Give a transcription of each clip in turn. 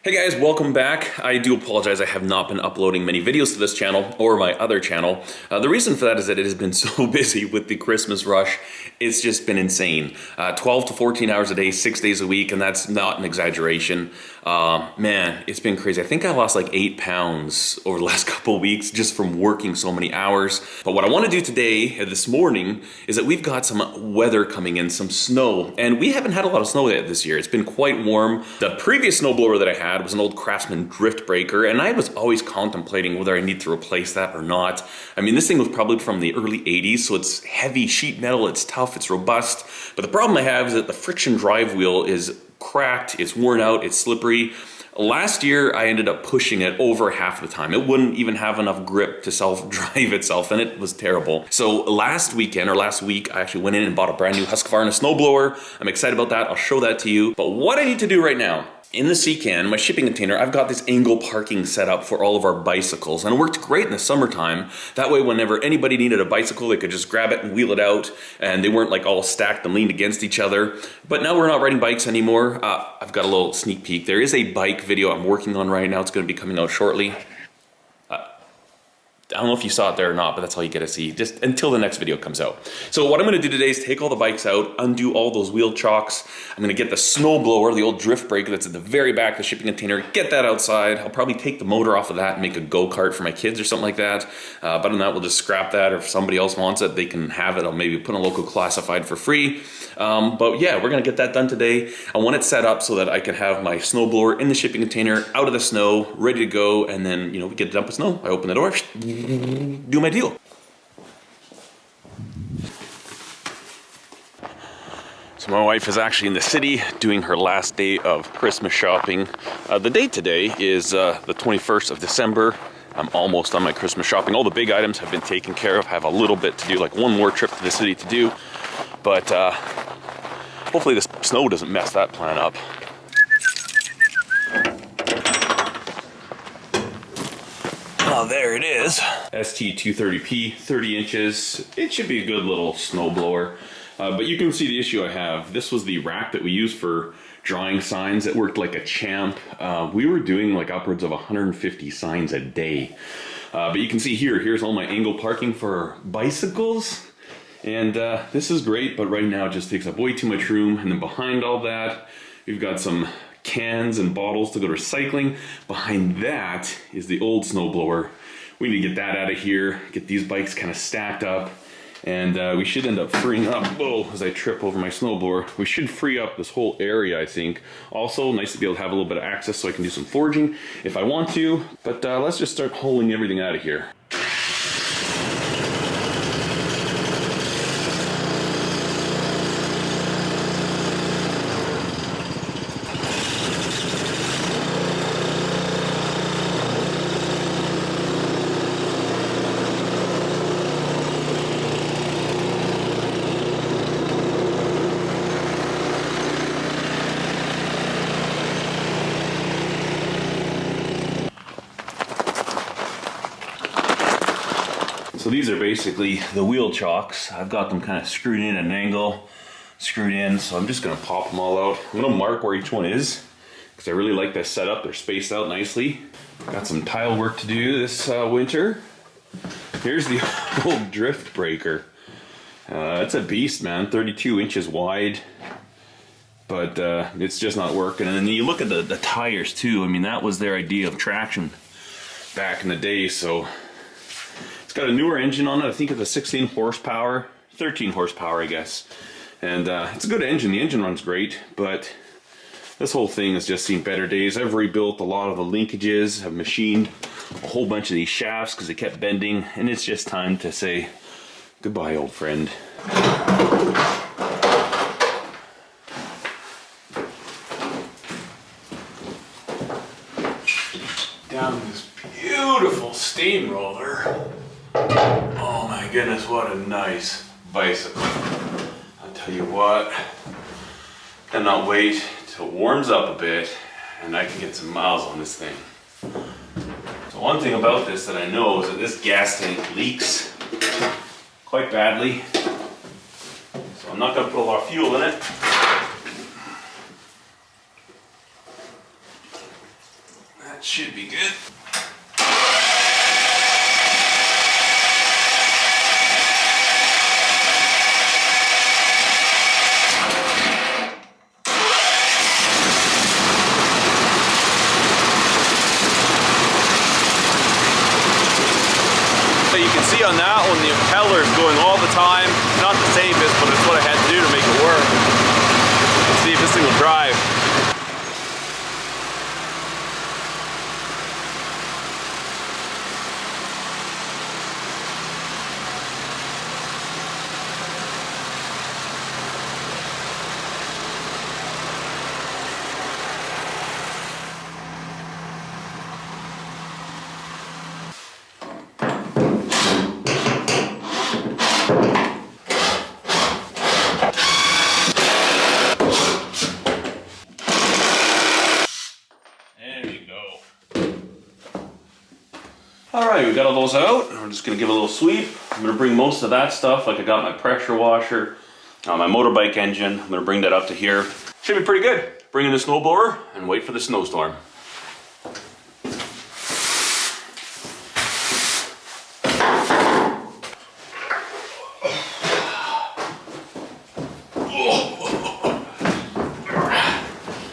Hey guys, welcome back. I do apologize, I have not been uploading many videos to this channel or my other channel. The reason for that is that it has been so busy with the Christmas rush. It's just been insane. 12 to 14 hours a day, 6 days a week, and that's not an exaggeration. Man, it's been crazy. I think I lost like 8 pounds over the last couple of weeks just from working so many hours. But what I want to do today, this morning, is that we've got some weather coming in, some snow, and we haven't had a lot of snow yet this year. It's been quite warm. The previous snowblower that I had was an old Craftsman drift breaker, and I was always contemplating whether I need to replace that or not. I mean, this thing was probably from the early 80s, so it's heavy sheet metal, it's tough, it's robust. But the problem I have is that the friction drive wheel is cracked, it's worn out, it's slippery. Last year, I ended up pushing it over half the time. It wouldn't even have enough grip to self-drive itself, and it was terrible. So last week, I actually went in and bought a brand new Husqvarna snowblower. I'm excited about that. I'll show that to you. But what I need to do right now, in the sea can, my shipping container, I've got this angle parking set up for all of our bicycles, and it worked great in the summertime. That way, whenever anybody needed a bicycle, they could just grab it and wheel it out, and they weren't like all stacked and leaned against each other. But now we're not riding bikes anymore. I've got a little sneak peek. There is a bike video I'm working on right now. It's going to be coming out shortly. I don't know if you saw it there or not, but that's all you get to see, just until the next video comes out. So what I'm gonna do today is take all the bikes out, undo all those wheel chocks. I'm gonna get the snowblower, the old drift breaker that's at the very back of the shipping container, get that outside. I'll probably take the motor off of that and make a go-kart for my kids or something like that. But other than that, we'll just scrap that, or if somebody else wants it, they can have it. I'll maybe put in a local classified for free. But yeah, we're gonna get that done today. I want it set up so that I can have my snowblower in the shipping container, out of the snow, ready to go, and then, we get it dumped with snow. I open the door, do my deal. So my wife is actually in the city doing her last day of Christmas shopping. The date today is the 21st of December. I'm almost on my Christmas shopping. All the big items have been taken care of. I have a little bit to do, like one more trip to the city to do. But hopefully the snow doesn't mess that plan up. Oh, there it is. ST230P, 30 inches. It should be a good little snowblower. But you can see the issue I have. This was the rack that we used for drawing signs. It worked like a champ. We were doing like upwards of 150 signs a day. But you can see here's all my angle parking for bicycles. And this is great, but right now it just takes up way too much room. And then behind all that, we've got some cans and bottles to go to recycling. Behind that is the old snowblower. We need to get that out of here, get these bikes kind of stacked up, and we should end up freeing up, as I trip over my snowblower, we should free up this whole area, I think. Also, nice to be able to have a little bit of access so I can do some foraging if I want to, but let's just start hauling everything out of here. So these are basically the wheel chocks. I've got them kind of screwed in at an angle, screwed in, so I'm just gonna pop them all out. I'm gonna mark where each one is, because I really like this setup. They're spaced out nicely. Got some tile work to do this winter. Here's the old drift breaker. It's a beast, man, 32 inches wide, but it's just not working. And then you look at the tires too. I mean, that was their idea of traction back in the day, so it's got a newer engine on it. I think it's a 16 horsepower, 13 horsepower, I guess. And it's a good engine. The engine runs great, but this whole thing has just seen better days. I've rebuilt a lot of the linkages, have machined a whole bunch of these shafts because they kept bending, and it's just time to say goodbye, old friend. Down this beautiful steamroller. Oh my goodness, what a nice bicycle. I'll tell you what, cannot wait till it warms up a bit and I can get some miles on this thing. So one thing about this that I know is that this gas tank leaks quite badly. So I'm not going to put a lot of fuel in it. That should be good. You can see on that one the impeller is going all the time. Not the safest, but it's what I had to do to make it work. Let's see if this thing will drive. Alright, we got all those out. We're just going to give it a little sweep. I'm going to bring most of that stuff, like I got my pressure washer, my motorbike engine. I'm going to bring that up to here. Should be pretty good. Bring in the snowblower and wait for the snowstorm.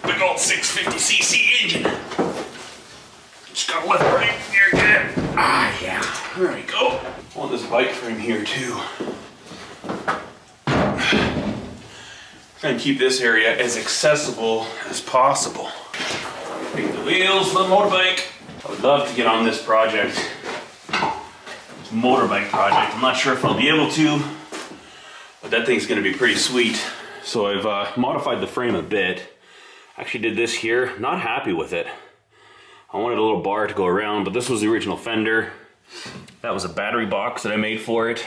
Big old 650cc engine. Just gotta lift right here again. Ah, yeah. There we go. On this bike frame here too. Try and keep this area as accessible as possible. Take the wheels for the motorbike. I would love to get on this project. This motorbike project. I'm not sure if I'll be able to, but that thing's gonna be pretty sweet. So I've modified the frame a bit. Actually did this here. Not happy with it. I wanted a little bar to go around, but this was the original fender. That was a battery box that I made for it.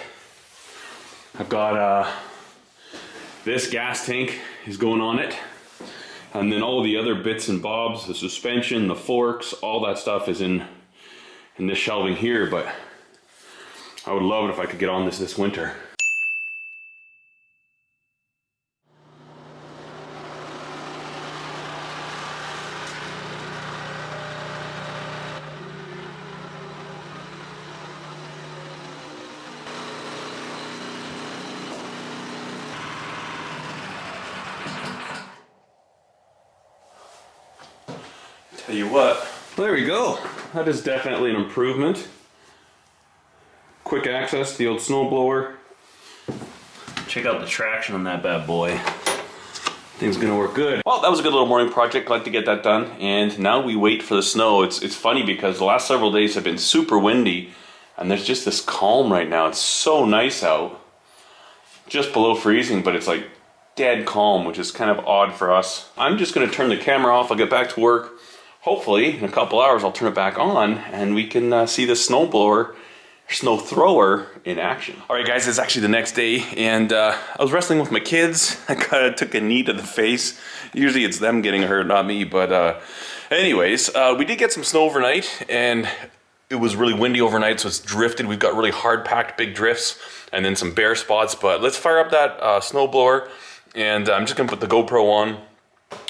I've got this gas tank is going on it. And then all the other bits and bobs, the suspension, the forks, all that stuff is in this shelving here, but I would love it if I could get on this winter. Tell you what, well, there we go. That is definitely an improvement. Quick access to the old snowblower. Check out the traction on that bad boy. Thing's gonna work good. Well, that was a good little morning project. Glad to get that done. And now we wait for the snow. It's funny because the last several days have been super windy, and there's just this calm right now. It's so nice out. Just below freezing, but it's like dead calm, which is kind of odd for us. I'm just gonna turn the camera off. I'll get back to work. Hopefully, in a couple hours, I'll turn it back on and we can see the snowblower, snow thrower in action. All right, guys, it's actually the next day, and I was wrestling with my kids. I kind of took a knee to the face. Usually it's them getting hurt, not me, but anyways, we did get some snow overnight, and it was really windy overnight, so it's drifted. We've got really hard-packed big drifts and then some bare spots, but let's fire up that snowblower, and I'm just gonna put the GoPro on.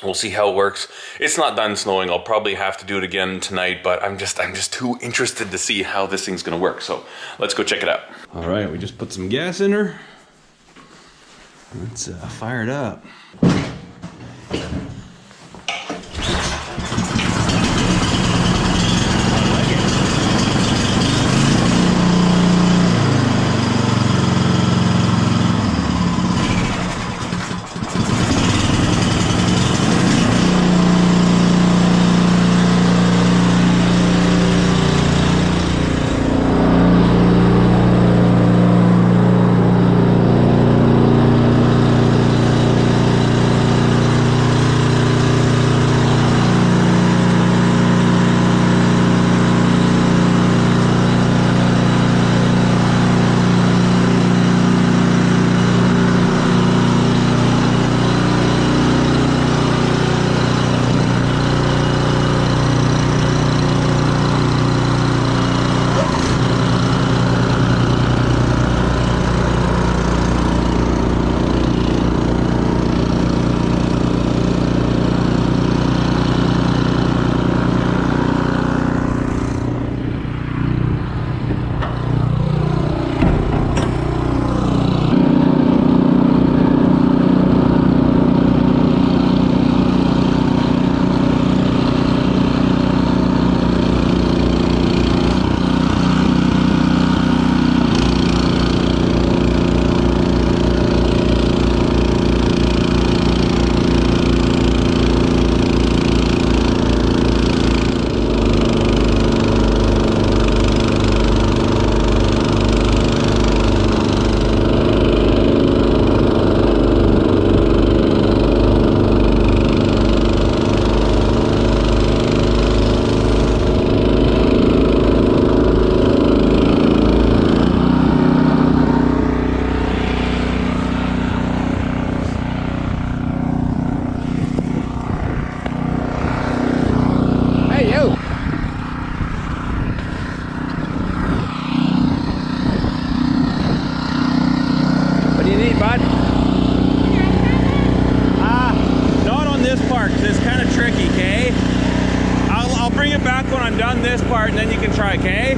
We'll see how it works. It's not done snowing. I'll probably have to do it again tonight, but I'm just too interested to see how this thing's gonna work. So let's go check it out. All right, we just put some gas in her. Let's fire it up. back when I'm done this part, and then you can try, okay?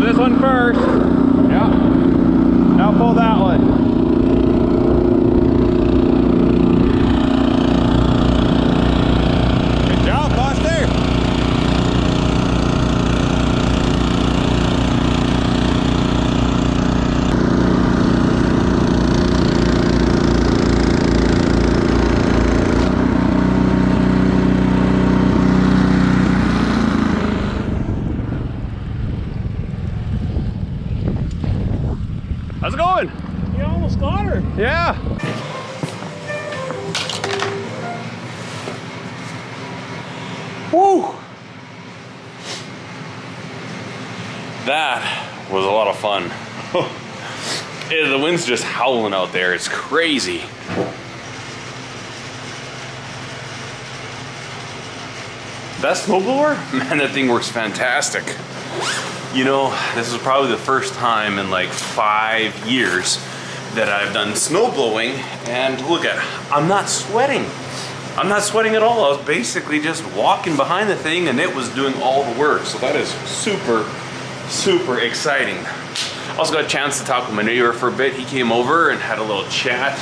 This one first. Yeah. Now pull that one. Good job, Buster. How's it going? You almost got her. Yeah. Woo! That was a lot of fun. The wind's just howling out there. It's crazy. That snowblower? Man, that thing works fantastic. You know, this is probably the first time in like 5 years that I've done snow blowing, and look at, I'm not sweating. I'm not sweating at all. I was basically just walking behind the thing and it was doing all the work. So that is super, super exciting. I also got a chance to talk with my neighbor for a bit. He came over and had a little chat,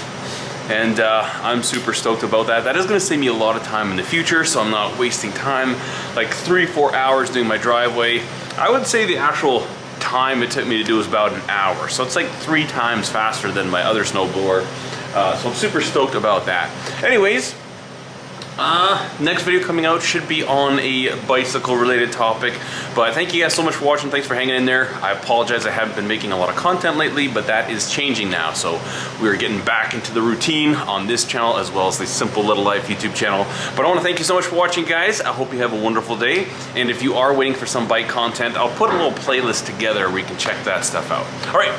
and I'm super stoked about that. That is gonna save me a lot of time in the future, so I'm not wasting time, like 3-4 hours doing my driveway. I would say the actual time it took me to do was about an hour. So it's like 3 times faster than my other snowblower. So I'm super stoked about that. Anyways, next video coming out should be on a bicycle related topic, but thank you guys so much for watching. Thanks for hanging in there. I apologize I haven't been making a lot of content lately, but that is changing now. So we're getting back into the routine on this channel as well as the Simple Little Life YouTube channel. But I want to thank you so much for watching, guys. I hope you have a wonderful day, and if you are waiting for some bike content, I'll put a little playlist together where you can check that stuff out. All right,